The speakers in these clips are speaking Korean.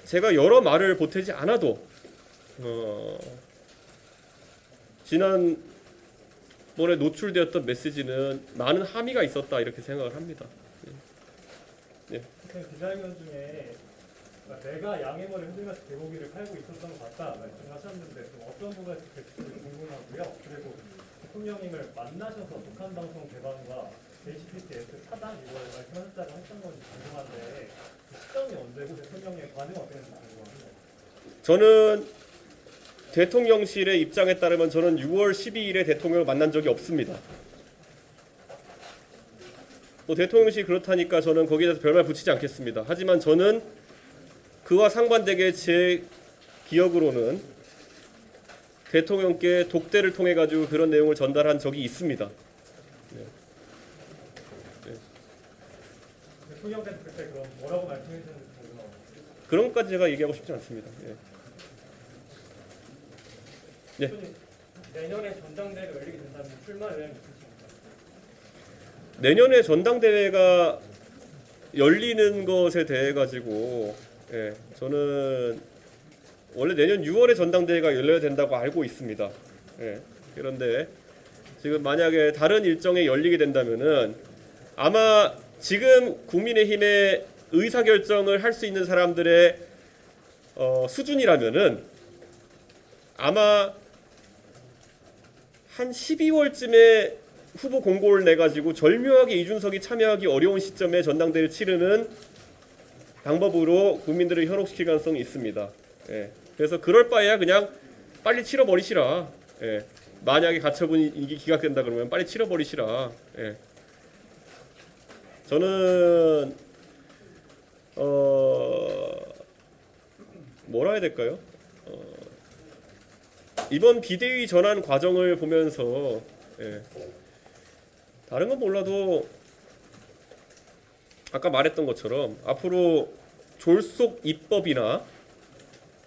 제가 여러 말을 보태지 않아도 지난번에 노출되었던 메시지는 많은 함의가 있었다 이렇게 생각을 합니다. 예. 기자회견 중에 내가 양의 머리 흔들면서 개고기를 팔고 있었던 것 같다 말씀하셨는데 어떤 부분에서 궁금하고요. 그리고 대통령님을 만나셔서 북한 방송 개방과 JCPT-S 차단 이걸 말씀하셨다고 했던 건지 궁금한데 시점이 언제고 대통령의 반응은 어떻게 되는지 궁금합니다. 저는 대통령실의 입장에 따르면 저는 6월 12일에 대통령을 만난 적이 없습니다. 뭐 대통령실이 그렇다니까 저는 거기에 대해서 별말 붙이지 않겠습니다. 하지만 저는 그와 상반되게 제 기억으로는 대통령께 독대를 통해 가지고 그런 내용을 전달한 적이 있습니다. 네. 네. 대통령께서 그때 그럼 뭐라고 말씀해 주셨는지 궁금합니다. 그런 것까지 제가 얘기하고 싶지 않습니다. 예. 네. 내년에 전당대회가 열리게 된다면 출마 의향이 있으십니까? 내년에 전당대회가 열리는 것에 대해 가지고 저는 원래 내년 6월에 전당대회가 열려야 된다고 알고 있습니다. 그런데 지금 만약에 다른 일정에 열리게 된다면은 아마 지금 국민의힘의 의사결정을 할 수 있는 사람들의 수준이라면은 아마 한 12월쯤에 후보 공고를 내가지고 절묘하게 이준석이 참여하기 어려운 시점에 전당대회를 치르는 방법으로 국민들을 현혹시킬 가능성이 있습니다. 그래서 그럴 바에야 그냥 빨리 치러버리시라. 만약에 가처분이 기각된다 그러면 빨리 치러버리시라. 저는 뭐라 해야 될까요? 이번 비대위 전환 과정을 보면서 다른 건 몰라도 아까 말했던 것처럼 앞으로 졸속 입법이나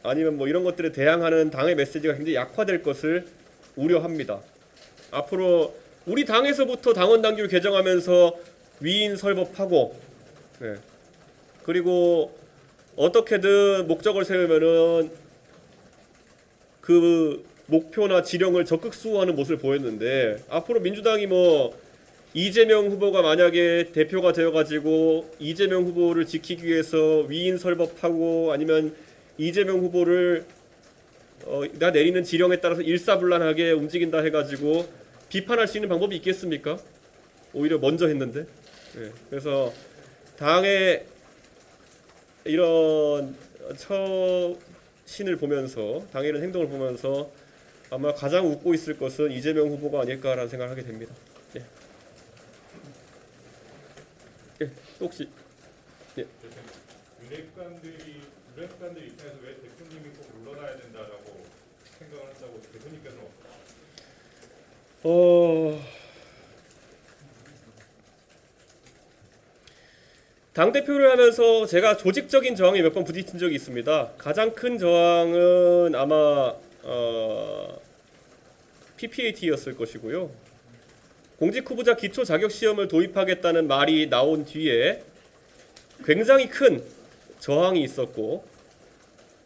아니면 뭐 이런 것들에 대항하는 당의 메시지가 굉장히 약화될 것을 우려합니다. 앞으로 우리 당에서부터 당원 당규를 개정하면서 위인 설법하고 그리고 어떻게든 목적을 세우면은 그 목표나 지령을 적극 수호하는 모습을 보였는데 앞으로 민주당이 뭐 이재명 후보가 만약에 대표가 되어가지고 이재명 후보를 지키기 위해서 위인 설법하고 아니면 이재명 후보를 나 내리는 지령에 따라서 일사불란하게 움직인다 해가지고 비판할 수 있는 방법이 있겠습니까? 오히려 먼저 했는데. 그래서 당의 이런 처신을 보면서 당의 이런 행동을 보면서 아마 가장 웃고 있을 것은 이재명 후보가 아닐까라는 생각을 하게 됩니다. 또 혹시 윤핵관들이 입장에서 왜 대통령이 꼭 물러나야 된다라고 생각을 한다고 대표님께서는 당대표를 하면서 제가 조직적인 저항에 몇 번 부딪힌 적이 있습니다. 가장 큰 저항은 아마 PPAT였을 것이고요. 공직후보자 기초자격시험을 도입하겠다는 말이 나온 뒤에 굉장히 큰 저항이 있었고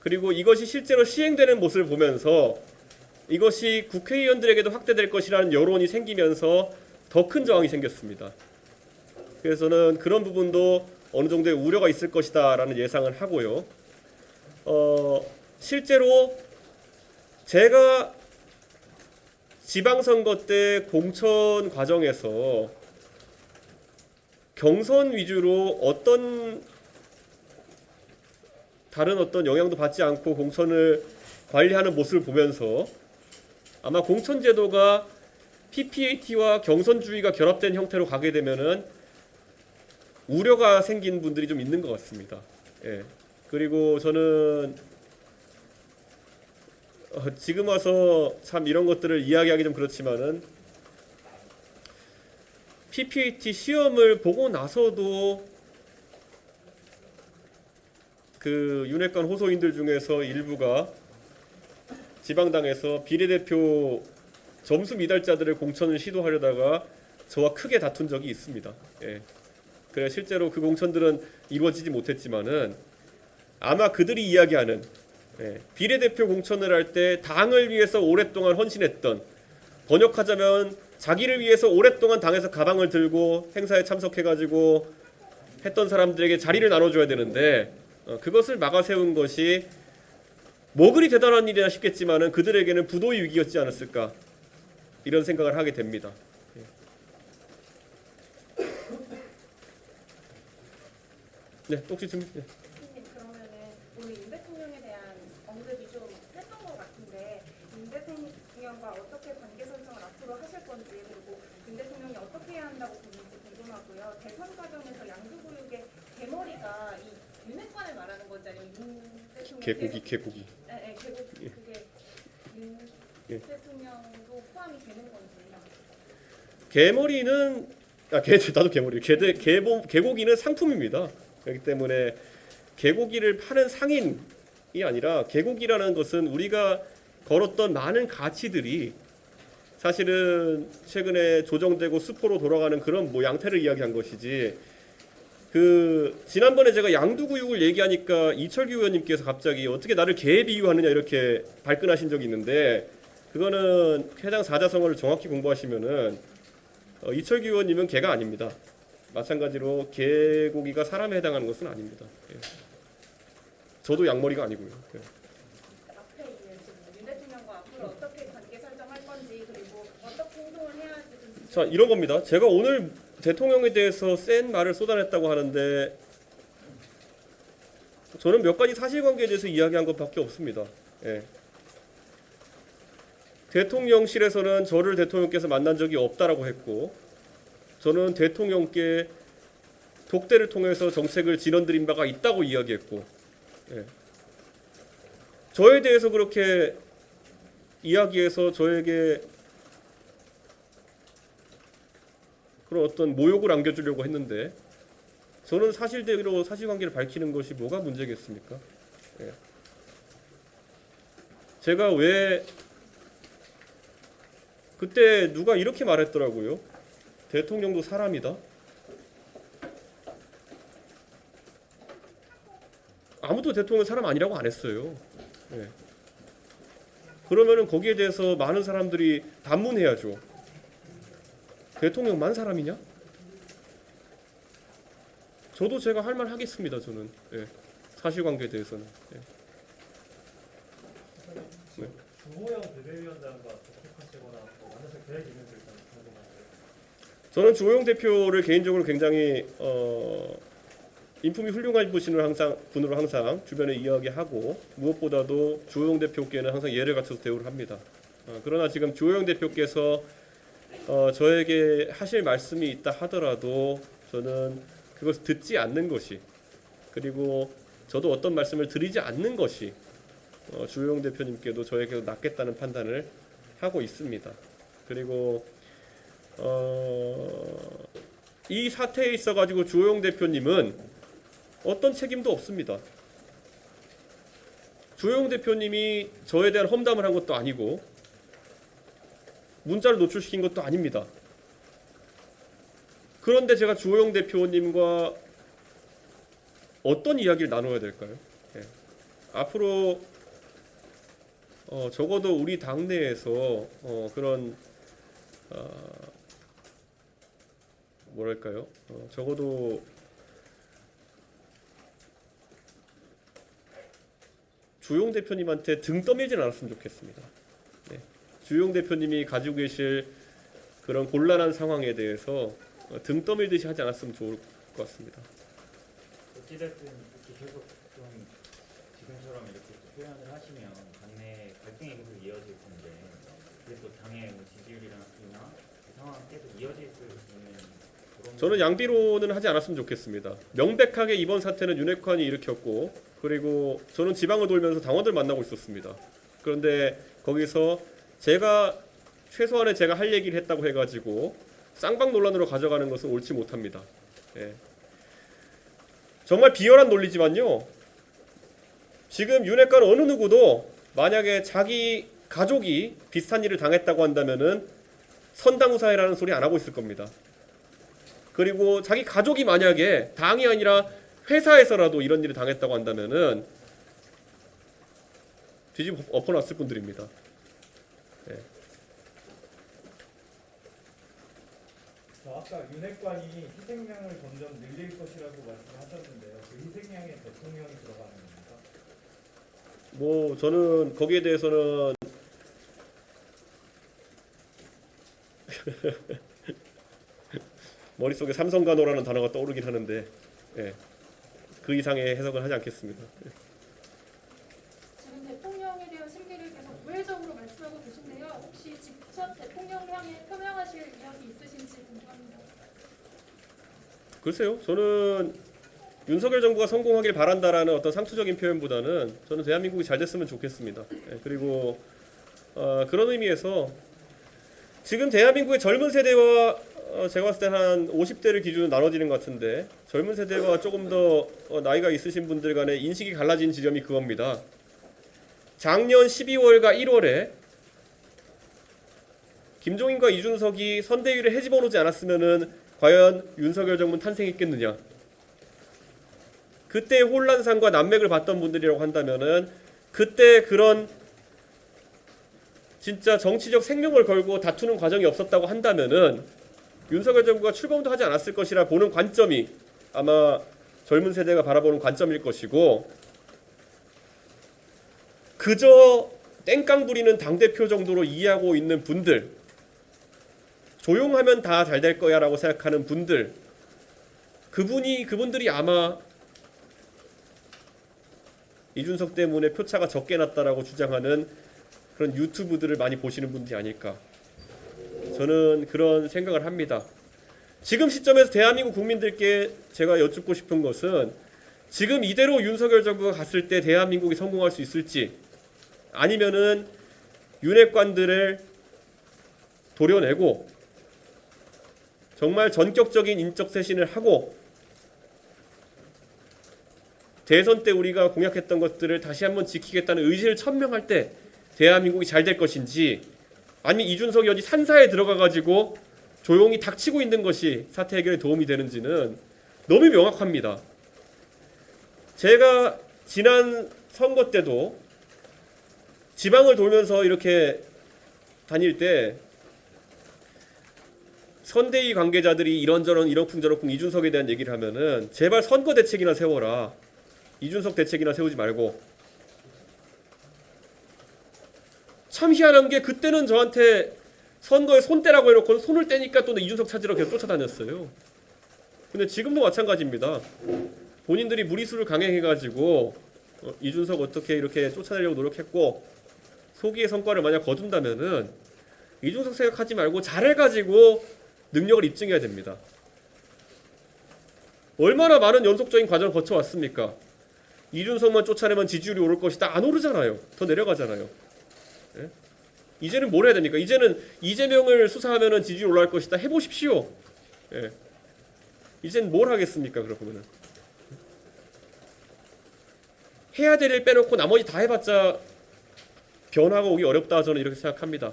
그리고 이것이 실제로 시행되는 모습을 보면서 이것이 국회의원들에게도 확대될 것이라는 여론이 생기면서 더 큰 저항이 생겼습니다. 그래서 저는 그런 부분도 어느 정도의 우려가 있을 것이다 라는 예상을 하고요. 실제로 제가 지방선거 때 공천 과정에서 경선 위주로 다른 어떤 영향도 받지 않고 공천을 관리하는 모습을 보면서 아마 공천제도가 PPAT와 경선주의가 결합된 형태로 가게 되면은 우려가 생긴 분들이 좀 있는 것 같습니다. 그리고 저는 지금 와서 참 이런 것들을 이야기하기 좀 그렇지만은 PPAT 시험을 보고 나서도 그 윤핵관 호소인들 중에서 일부가 지방당에서 비례대표 점수 미달자들의 공천을 시도하려다가 저와 크게 다툰 적이 있습니다. 그래 실제로 그 공천들은 이루어지지 못했지만은 아마 그들이 이야기하는 비례대표 공천을 할 때 당을 위해서 오랫동안 헌신했던, 번역하자면 자기를 위해서 오랫동안 당에서 가방을 들고 행사에 참석해가지고 했던 사람들에게 자리를 나눠줘야 되는데 그것을 막아세운 것이 뭐 그리 대단한 일이나 싶겠지만은 그들에게는 부도의 위기였지 않았을까, 이런 생각을 하게 됩니다. 네, 또 혹시 질문? 네. 선생님, 그러면은 오늘 윤 대통령에 대한 언급이 좀 했던 것 같은데, 윤 대통령과 어떻게 관계 설정을 앞으로 하실 건지, 그리고 윤 대통령이 어떻게 해야 한다고 보는지 궁금하고요. 대선 과정에서 양주구역의 대머리가 이 윤핵관을 말하는 건지 아니면 윤 대통령 개고기. 네, 개고기 그게 윤 예. 대통령도 포함이 되는 건지. 개머리는 나도 개머리. 개고기는 상품입니다. 그렇기 때문에 개고기를 파는 상인이 아니라, 개고기라는 것은 우리가 걸었던 많은 가치들이 사실은 최근에 조정되고 수포로 돌아가는 그런 양태를 이야기한 것이지, 지난번에 제가 양두구육을 얘기하니까 이철규 의원님께서 갑자기 어떻게 나를 개에 비유하느냐 이렇게 발끈하신 적이 있는데, 그거는 해당 사자성어를 정확히 공부하시면은 이철규 의원님은 개가 아닙니다. 마찬가지로 개고기가 사람에 해당하는 것은 아닙니다. 예. 저도 양머리가 아니고요. 예. 앞에 있는 지금 윤 대통령과 앞으로 어떻게 관계 설정할 건지, 그리고 어떻게 행동을 해야 할지 좀. 자, 이런 겁니다. 제가 오늘 대통령에 대해서 센 말을 쏟아냈다고 하는데, 저는 몇 가지 사실관계에 대해서 이야기한 것밖에 없습니다. 예. 대통령실에서는 저를 대통령께서 만난 적이 없다라고 했고, 저는 대통령께 독대를 통해서 정책을 진언드린 바가 있다고 이야기했고, 저에 대해서 그렇게 이야기해서 저에게 그런 어떤 모욕을 안겨주려고 했는데, 저는 사실대로 사실관계를 밝히는 것이 뭐가 문제겠습니까? 제가 왜 그때 누가 이렇게 말했더라고요. 대통령도 사람이다. 아무도 대통령 사람 아니라고 안 했어요. 그러면은 거기에 대해서 많은 사람들이 반문해야죠. 대통령만 사람이냐? 저도 제가 할 말 하겠습니다. 저는 사실관계에 대해서는. 주호영 비대위원장과 접촉하시거나 만나실 계획 있는지 일단 궁금한데요. 저는 주호영 대표를 개인적으로 굉장히 인품이 훌륭한 분으로 항상 주변에 이야기하고, 무엇보다도 주호영 대표께는 항상 예를 갖춰서 대우를 합니다. 그러나 지금 주호영 대표께서 저에게 하실 말씀이 있다 하더라도 저는 그것을 듣지 않는 것이, 그리고 저도 어떤 말씀을 드리지 않는 것이 주호영 대표님께도 저에게 낫겠다는 판단을 하고 있습니다. 그리고 이 사태에 있어가지고 주호영 대표님은 어떤 책임도 없습니다. 주호영 대표님이 저에 대한 험담을 한 것도 아니고 문자를 노출시킨 것도 아닙니다. 그런데 제가 주호영 대표님과 어떤 이야기를 나눠야 될까요? 앞으로 적어도 우리 당내에서 그런 뭐랄까요? 적어도 주호영 대표님한테 등 떠밀진 않았으면 좋겠습니다. 주호영 대표님이 가지고 계실 그런 곤란한 상황에 대해서 등 떠밀듯이 하지 않았으면 좋을 것 같습니다. 어찌됐든 이렇게 계속 좀 지금처럼 이렇게 표현을 하시면 당내 갈등이 계속 이어질 텐데, 그게 또 당의 지지율이나 상황 계속 이어질 수 있는 그런. 저는 양비론은 하지 않았으면 좋겠습니다. 명백하게 이번 사태는 윤핵관이 일으켰고, 그리고 저는 지방을 돌면서 당원들 만나고 있었습니다. 그런데 거기서 최소한의 제가 할 얘기를 했다고 해가지고 쌍방 논란으로 가져가는 것은 옳지 못합니다. 정말 비열한 논리지만요, 지금 윤핵관 어느 누구도 만약에 자기 가족이 비슷한 일을 당했다고 한다면은 선당우사해라는 소리 안 하고 있을 겁니다. 그리고 자기 가족이 만약에 당이 아니라 회사에서라도 이런 일을 당했다고 한다면은 뒤집어 엎어놨을 분들입니다. 아까 윤핵관이 희생양을 점점 늘릴 것이라고 말씀하셨는데요. 그 희생양에 대통령이 들어가는 겁니까? 뭐 저는 거기에 대해서는 머릿속에 삼성간호라는 단어가 떠오르긴 하는데 예. 그 이상의 해석은 하지 않겠습니다. 지금 대통령에 대한 심기를 계속 우회적으로 말씀하고 계신데요. 혹시 직접 대통령을 향해 표명하실 의향이 있으신지 궁금합니다. 글쎄요. 저는 윤석열 정부가 성공하길 바란다라는 어떤 상투적인 표현보다는 저는 대한민국이 잘 됐으면 좋겠습니다. 예. 그리고 그런 의미에서 지금 대한민국의 젊은 세대와 제가 봤을 때 한 50대를 기준으로 나눠지는 것 같은데 젊은 세대와 조금 더 나이가 있으신 분들 간의 인식이 갈라진 지점이 그겁니다. 작년 12월과 1월에 김종인과 이준석이 선대위를 해집어 놓지 않았으면은 과연 윤석열 정부는 탄생했겠느냐. 그때 혼란상과 난맥을 봤던 분들이라고 한다면은 그때 그런 진짜 정치적 생명을 걸고 다투는 과정이 없었다고 한다면은 윤석열 정부가 출범도 하지 않았을 것이라 보는 관점이 아마 젊은 세대가 바라보는 관점일 것이고 그저 땡깡 부리는 당대표 정도로 이해하고 있는 분들 조용하면 다 잘 될 거야 라고 생각하는 분들 그분들이 아마 이준석 때문에 표차가 적게 났다라고 주장하는 그런 유튜브들을 많이 보시는 분들이 아닐까 저는 그런 생각을 합니다. 지금 시점에서 대한민국 국민들께 제가 여쭙고 싶은 것은 지금 이대로 윤석열 정부가 갔을 때 대한민국이 성공할 수 있을지 아니면은 윤핵관들을 도려내고 정말 전격적인 인적 쇄신을 하고 대선 때 우리가 공약했던 것들을 다시 한번 지키겠다는 의지를 천명할 때 대한민국이 잘 될 것인지 아니면 이준석이 어디 산사에 들어가가지고 조용히 닥치고 있는 것이 사태 해결에 도움이 되는지는 너무 명확합니다. 제가 지난 선거 때도 지방을 돌면서 이렇게 다닐 때 선대위 관계자들이 이런저런 이러쿵저러쿵 이준석에 대한 얘기를 하면은 제발 선거 대책이나 세워라. 이준석 대책이나 세우지 말고. 참 희한한 게 그때는 저한테 선거에 손 떼라고 해놓고 손을 떼니까 또 이준석 찾으러 계속 쫓아다녔어요. 근데 지금도 마찬가지입니다. 본인들이 무리수를 강행해가지고 이준석 어떻게 이렇게 쫓아내려고 노력했고 소기의 성과를 만약 거둔다면은 이준석 생각하지 말고 잘해가지고 능력을 입증해야 됩니다. 얼마나 많은 연속적인 과정을 거쳐왔습니까? 이준석만 쫓아내면 지지율이 오를 것이다. 안 오르잖아요. 더 내려가잖아요. 예? 이제는 뭘 해야 됩니까? 이제는 이재명을 수사하면 지지율 올라갈 것이다. 해보십시오. 예. 이제는 뭘 하겠습니까? 그러면은 해야 될 일 빼놓고 나머지 다 해봤자 변화가 오기 어렵다. 저는 이렇게 생각합니다.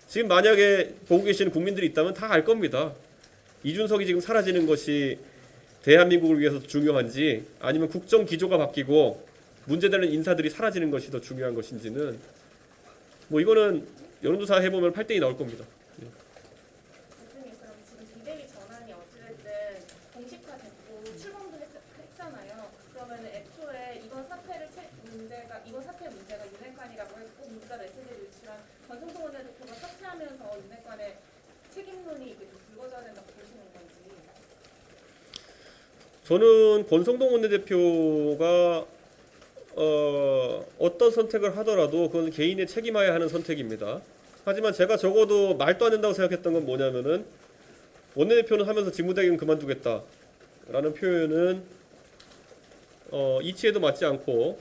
지금 만약에 보고 계시는 국민들이 있다면 다 알 겁니다. 이준석이 지금 사라지는 것이 대한민국을 위해서 중요한지 아니면 국정 기조가 바뀌고 문제되는 인사들이 사라지는 것이 더 중요한 것인지는 뭐 이거는 여론조사 해보면 8대2 나올 겁니다. 교수님 그럼 지금 비대위 전환이 어찌됐든 공식화됐고 출범도 했잖아요. 그러면 애초에 이번 사태 문제가 윤핵관이라고 했고 문자 메시지를 유출한 권성동 원내대표가 사퇴하면서 윤핵관의 책임론이 이렇게 불거져야 된다고 보시는 건지. 저는 권성동 원내대표가 어떤 선택을 하더라도 그건 개인의 책임해야 하는 선택입니다. 하지만 제가 적어도 말도 안 된다고 생각했던 건 뭐냐면은 원내대표는 하면서 직무대행은 그만두겠다라는 표현은 이치에도 맞지 않고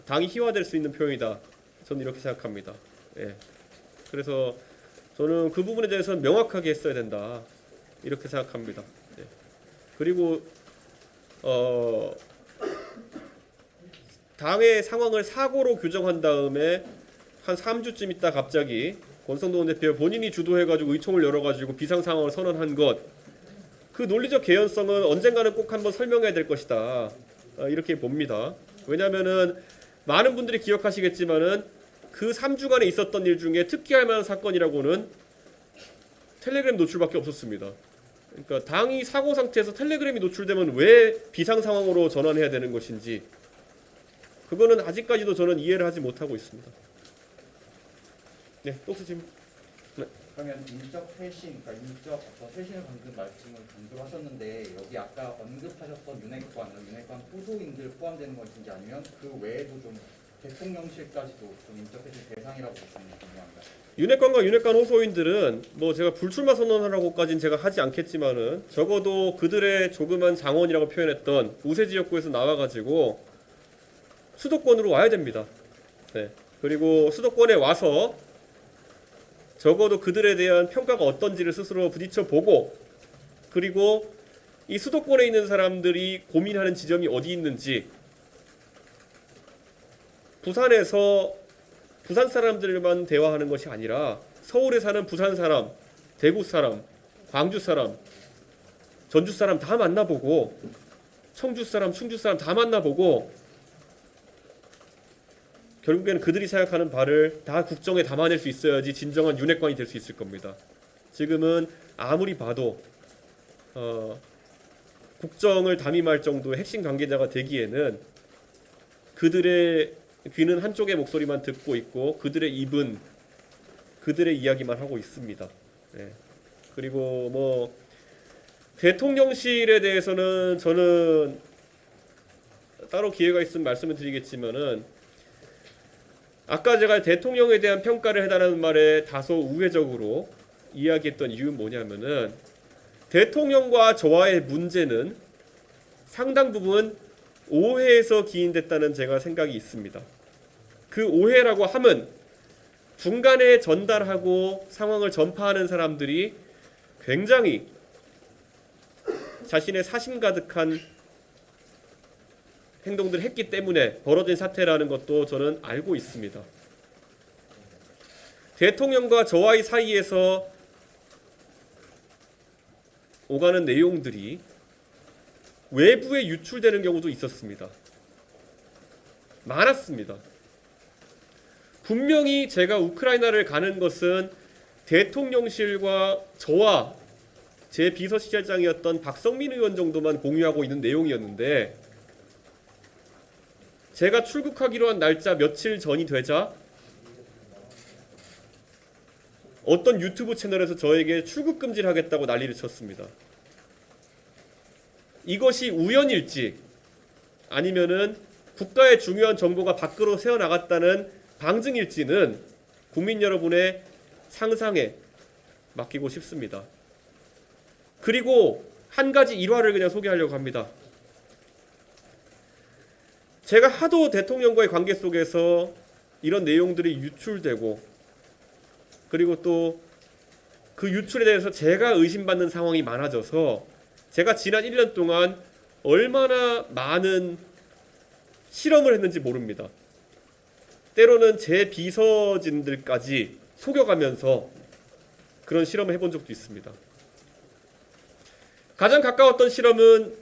당이 희화될 수 있는 표현이다. 저는 이렇게 생각합니다. 예. 그래서 저는 그 부분에 대해서는 명확하게 했어야 된다. 이렇게 생각합니다. 예. 그리고 당의 상황을 사고로 규정한 다음에 한 3주쯤 있다 갑자기 권성동 대표 본인이 주도해가지고 의총을 열어가지고 비상상황을 선언한 것, 그 논리적 개연성은 언젠가는 꼭 한번 설명해야 될 것이다. 이렇게 봅니다. 왜냐하면은 많은 분들이 기억하시겠지만은 그 3주간에 있었던 일 중에 특기할 만한 사건이라고는 텔레그램 노출밖에 없었습니다. 그러니까 당이 사고 상태에서 텔레그램이 노출되면 왜 비상 상황으로 전환해야 되는 것인지 그거는 아직까지도 저는 이해를 하지 못하고 있습니다. 네, 또 질문. 그러면 인적 회신, 그러니까 인적 어떤 회신을 방금 말씀을 강조를 하셨는데 여기 아까 언급하셨던 윤핵관 소소인들 포함되는 것인지 아니면 그 외에도 좀 대통령실까지도 좀 인적 회신 대상이라고 보시는 게 궁금합니다. 윤핵관과 윤핵관 호소인들은 뭐 제가 불출마 선언하라고까지는 제가 하지 않겠지만은 적어도 그들의 조그만 장원이라고 표현했던 우세 지역구에서 나와가지고 수도권으로 와야 됩니다. 네. 그리고 수도권에 와서 적어도 그들에 대한 평가가 어떤지를 스스로 부딪혀 보고 그리고 이 수도권에 있는 사람들이 고민하는 지점이 어디 있는지 부산에서 부산 사람들만 대화하는 것이 아니라 서울에 사는 부산 사람, 대구 사람, 광주 사람, 전주 사람 다 만나보고 청주 사람, 충주 사람 다 만나보고 결국에는 그들이 생각하는 바를 다 국정에 담아낼 수 있어야지 진정한 윤핵관이 될 수 있을 겁니다. 지금은 아무리 봐도 국정을 담임할 정도의 핵심 관계자가 되기에는 그들의 귀는 한쪽의 목소리만 듣고 있고 그들의 입은 그들의 이야기만 하고 있습니다. 네. 그리고 뭐 대통령실에 대해서는 저는 따로 기회가 있으면 말씀을 드리겠지만은 아까 제가 대통령에 대한 평가를 해달라는 말에 다소 우회적으로 이야기했던 이유는 뭐냐면은 대통령과 저와의 문제는 상당 부분 오해에서 기인됐다는 제가 생각이 있습니다. 그 오해라고 함은 중간에 전달하고 상황을 전파하는 사람들이 굉장히 자신의 사심 가득한 행동들을 했기 때문에 벌어진 사태라는 것도 저는 알고 있습니다. 대통령과 저와의 사이에서 오가는 내용들이 외부에 유출되는 경우도 있었습니다. 많았습니다. 분명히 제가 우크라이나를 가는 것은 대통령실과 저와 제 비서실장이었던 박성민 의원 정도만 공유하고 있는 내용이었는데 제가 출국하기로 한 날짜 며칠 전이 되자 어떤 유튜브 채널에서 저에게 출국 금지를 하겠다고 난리를 쳤습니다. 이것이 우연일지 아니면은 국가의 중요한 정보가 밖으로 새어나갔다는 방증일지는 국민 여러분의 상상에 맡기고 싶습니다. 그리고 한 가지 일화를 그냥 소개하려고 합니다. 제가 하도 대통령과의 관계 속에서 이런 내용들이 유출되고 그리고 또 그 유출에 대해서 제가 의심받는 상황이 많아져서 제가 지난 1년 동안 얼마나 많은 실험을 했는지 모릅니다. 때로는 제 비서진들까지 속여가면서 그런 실험을 해본 적도 있습니다. 가장 가까웠던 실험은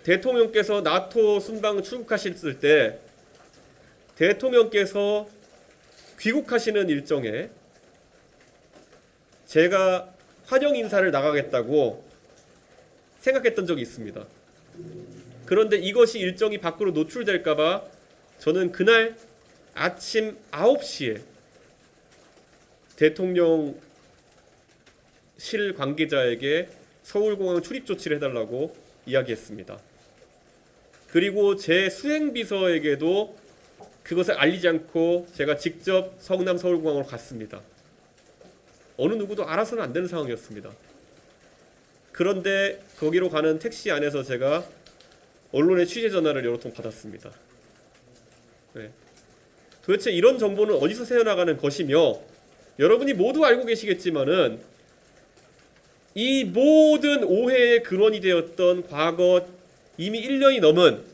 대통령께서 나토 순방 출국하셨을 때 대통령께서 귀국하시는 일정에 제가 환영 인사를 나가겠다고 생각했던 적이 있습니다. 그런데 이것이 일정이 밖으로 노출될까봐 저는 그날 아침 9시에 대통령실 관계자에게 서울공항 출입 조치를 해달라고 이야기했습니다. 그리고 제 수행비서에게도 그것을 알리지 않고 제가 직접 성남 서울공항으로 갔습니다. 어느 누구도 알아서는 안 되는 상황이었습니다. 그런데 거기로 가는 택시 안에서 제가 언론의 취재 전화를 여러 통 받았습니다. 네. 도대체 이런 정보는 어디서 새어나가는 것이며 여러분이 모두 알고 계시겠지만은 이 모든 오해의 근원이 되었던 과거 이미 1년이 넘은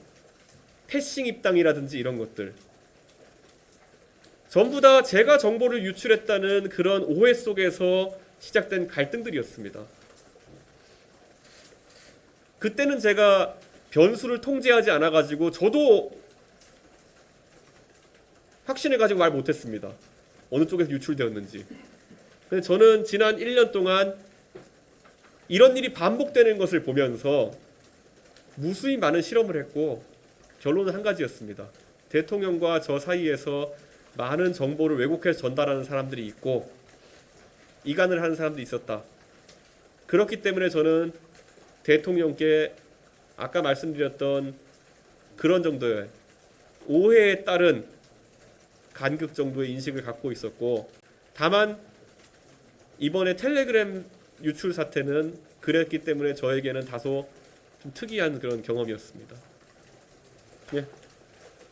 패싱 입당이라든지 이런 것들 전부 다 제가 정보를 유출했다는 그런 오해 속에서 시작된 갈등들이었습니다. 그때는 제가 변수를 통제하지 않아가지고 저도 확신을 가지고 말 못했습니다. 어느 쪽에서 유출되었는지. 근데 저는 지난 1년 동안 이런 일이 반복되는 것을 보면서 무수히 많은 실험을 했고 결론은 한 가지였습니다. 대통령과 저 사이에서 많은 정보를 왜곡해서 전달하는 사람들이 있고 이간을 하는 사람도 있었다. 그렇기 때문에 저는 대통령께 아까 말씀드렸던 그런 정도의 오해에 따른 간극 정도의 인식을 갖고 있었고, 다만 이번에 텔레그램 유출 사태는 그랬기 때문에 저에게는 다소 좀 특이한 그런 경험이었습니다. 예.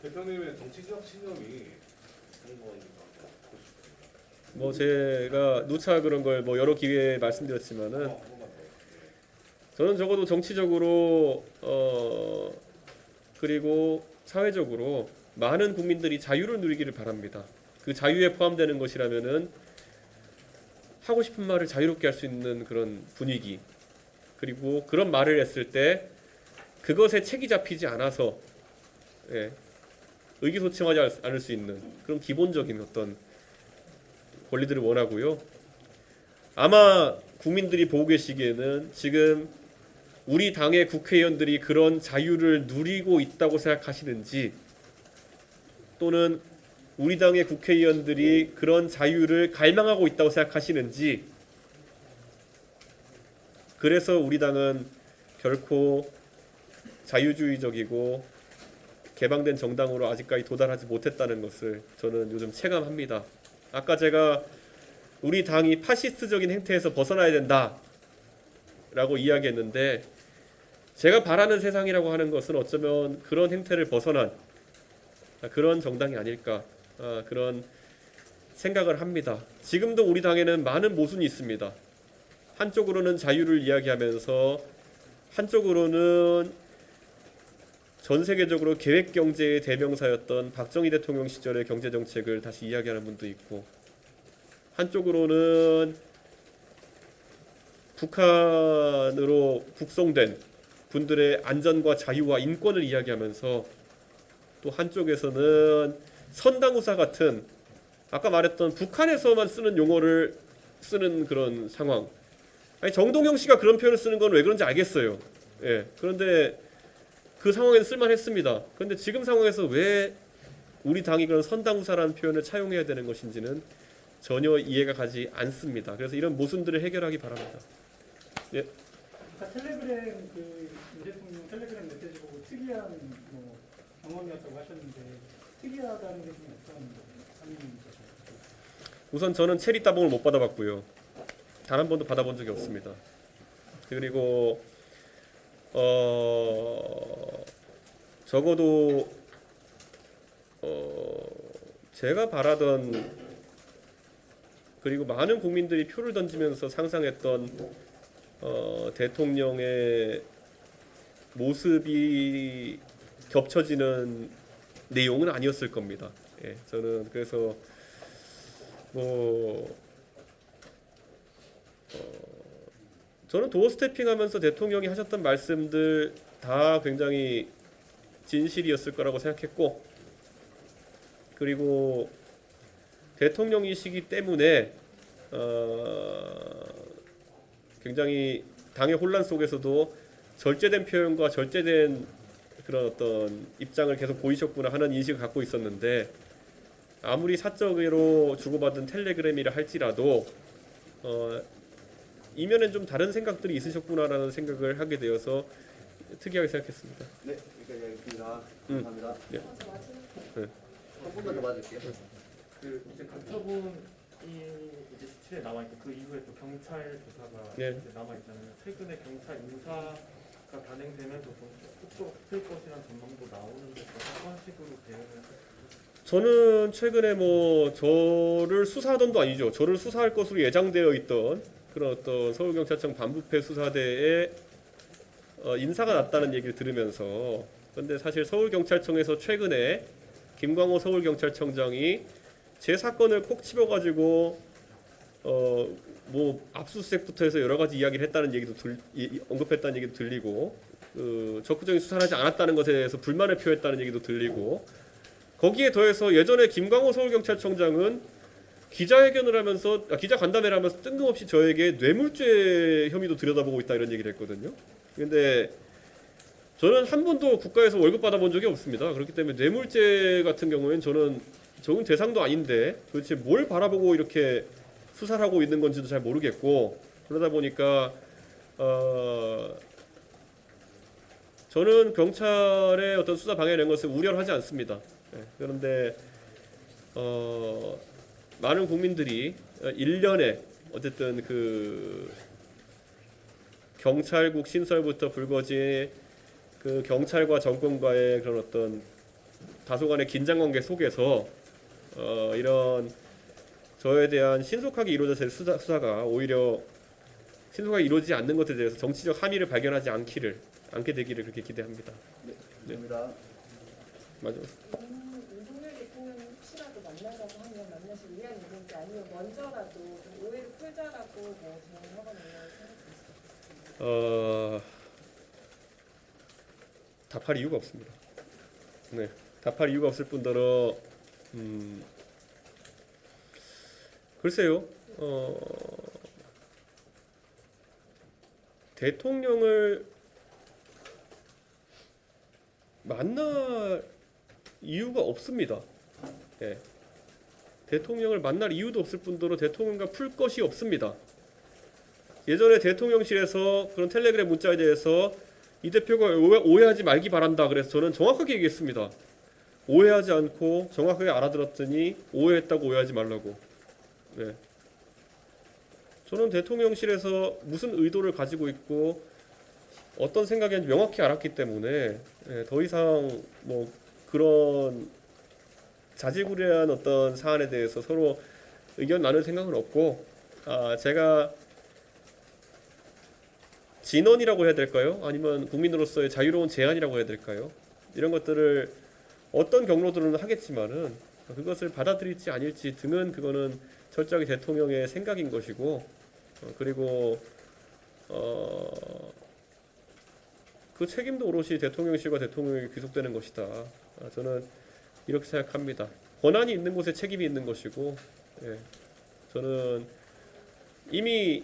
대통령의 정치적 신념이 궁금합니다. 뭐 제가 누차 그런 걸 뭐 여러 기회에 말씀드렸지만은 저는 적어도 정치적으로 그리고 사회적으로 많은 국민들이 자유를 누리기를 바랍니다. 그 자유에 포함되는 것이라면은 하고 싶은 말을 자유롭게 할 수 있는 그런 분위기, 그리고 그런 말을 했을 때 그것에 책이 잡히지 않아서 의기소침하지 않을 수 있는 그런 기본적인 어떤 권리들을 원하고요. 아마 국민들이 보고 계시기에는 지금 우리 당의 국회의원들이 그런 자유를 누리고 있다고 생각하시는지, 또는 우리 당의 국회의원들이 그런 자유를 갈망하고 있다고 생각하시는지, 그래서 우리 당은 결코 자유주의적이고 개방된 정당으로 아직까지 도달하지 못했다는 것을 저는 요즘 체감합니다. 아까 제가 우리 당이 파시스트적인 행태에서 벗어나야 된다라고 이야기했는데, 제가 바라는 세상이라고 하는 것은 어쩌면 그런 행태를 벗어난 그런 정당이 아닐까, 그런 생각을 합니다. 지금도 우리 당에는 많은 모순이 있습니다. 한쪽으로는 자유를 이야기하면서 한쪽으로는 전 세계적으로 계획경제의 대명사였던 박정희 대통령 시절의 경제정책을 다시 이야기하는 분도 있고, 한쪽으로는 북한으로 북송된 분들의 안전과 자유와 인권을 이야기하면서, 또 한쪽에서는 선당우사 같은 아까 말했던 북한에서만 쓰는 용어를 쓰는 그런 상황. 아니, 정동영 씨가 그런 표현을 쓰는 건 왜 그런지 알겠어요. 예. 그런데 그 상황에서 쓸만했습니다. 그런데 지금 상황에서 왜 우리 당이 그런 선당우사라는 표현을 차용해야 되는 것인지는 전혀 이해가 가지 않습니다. 그래서 이런 모순들을 해결하기 바랍니다. 예. 아까 텔레그램 그 윤 대통령 텔레그램 메시지 보고 특이한 뭐 경험이었다고 하셨는데 특이하다는 게 좀 어떤 상황이셨어요? 우선 저는 체리 따봉을 못 받아봤고요. 단 한 번도 받아본 적이 없습니다. 그리고 적어도 제가 바라던, 그리고 많은 국민들이 표를 던지면서 상상했던 대통령의 모습이 겹쳐지는 내용은 아니었을 겁니다. 예, 저는 그래서 저는 도어 스태핑하면서 대통령이 하셨던 말씀들 다 굉장히 진실이었을 거라고 생각했고, 그리고 대통령이시기 때문에 굉장히 당의 혼란 속에서도 절제된 표현과 절제된 그런 어떤 입장을 계속 보이셨구나 하는 인식을 갖고 있었는데, 아무리 사적으로 주고받은 텔레그램이라 할지라도 이면엔 좀 다른 생각들이 있으셨구나라는 생각을 하게 되어서 특이하게 생각했습니다. 네, 여기까지입니다. 감사합니다. 네. 한 번만 더 맞을게요. 그 이제 가처분이 이제 수출에 남아 있고 그 이후에 또 경찰 조사가 네. 이제 남아 있잖아요. 최근에 경찰 인사가 단행되면서 좀 속도가 붙을 것이라는 전망도 나오는데 어떤 식으로 대응을 하실까요? 저는 최근에 뭐 저를 수사하던도 아니죠. 저를 수사할 것으로 예정되어 있던 그런 어떤 서울경찰청 반부패 수사대에 인사가 났다는 얘기를 들으면서, 그런데 사실 서울경찰청에서 최근에 김광호 서울경찰청장이 제 사건을 콕 집어가지고 뭐 압수수색부터 해서 여러 가지 이야기를 했다는 얘기도 언급했다는 얘기도 들리고, 적극적인 수사를 하지 않았다는 것에 대해서 불만을 표했다는 얘기도 들리고, 거기에 더해서 예전에 김광호 서울경찰청장은 기자회견을 하면서 기자 간담회를 하면서 뜬금없이 저에게 뇌물죄 혐의도 들여다보고 있다 이런 얘기를 했거든요. 근데 저는 한 번도 국가에서 월급 받아본 적이 없습니다. 그렇기 때문에 뇌물죄 같은 경우에는 저는 적은 대상도 아닌데 도대체 뭘 바라보고 이렇게 수사를 하고 있는 건지도 잘 모르겠고, 그러다 보니까 저는 경찰의 어떤 수사 방향 이런 것을 우려를 하지 않습니다. 그런데 많은 국민들이 1년에 어쨌든 그 경찰국 신설부터 불거진 그 경찰과 정권과의 그런 어떤 다소간의 긴장 관계 속에서 이런 저에 대한 신속하게 이루어져야 될 수사가 오히려 신속하게 이루어지지 않는 것에 대해서 정치적 함의를 발견하지 않게 되기를 그렇게 기대합니다. 감사합니다. 맞아. 윤석열 대통령이 혹시라도 만나자고 하면 만나실 의향이 있는지, 아니면 먼저라도 좀 오해를 풀자라고 뭐 제안하거나 이런 생각이 있어요? 답할 이유가 없습니다. 네, 답할 이유가 없을 뿐더러 글쎄요. 대통령을 만날 이유가 없습니다. 예. 대통령을 만날 이유도 없을 뿐더러 대통령과 풀 것이 없습니다. 예전에 대통령실에서 그런 텔레그램 문자에 대해서 이 대표가 오해하지 말기 바란다. 그래서 저는 정확하게 얘기했습니다. 오해하지 않고 정확하게 알아들었더니 오해했다고 오해하지 말라고. 네. 저는 대통령실에서 무슨 의도를 가지고 있고 어떤 생각인지 명확히 알았기 때문에 더 이상 뭐 그런 자질구레한 어떤 사안에 대해서 서로 의견 나눌 생각은 없고, 제가 진언이라고 해야 될까요? 아니면 국민으로서의 자유로운 제안이라고 해야 될까요? 이런 것들을 어떤 경로들은 하겠지만은 그것을 받아들일지 아닐지 등은 그거는 철저하게 대통령의 생각인 것이고, 그리고 그 책임도 오롯이 대통령실과 대통령에게 귀속되는 것이다. 저는 이렇게 생각합니다. 권한이 있는 곳에 책임이 있는 것이고, 저는 이미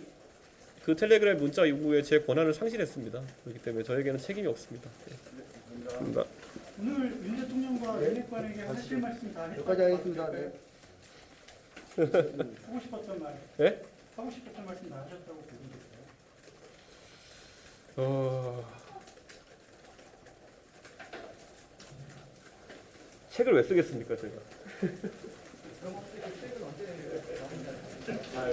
그 텔레그램 문자 이후에 제 권한을 상실했습니다. 그렇기 때문에 저에게는 책임이 없습니다. 감사합니다. 오늘 윤 대통령과 윤핵관에게 하실 말씀 다 여기까지 하겠습니다. 네. 하고 싶었던 말, 네? 하고 싶었던 말씀 다 하셨다고 보면 될까요? 책을 왜 쓰겠습니까, 제가? 아,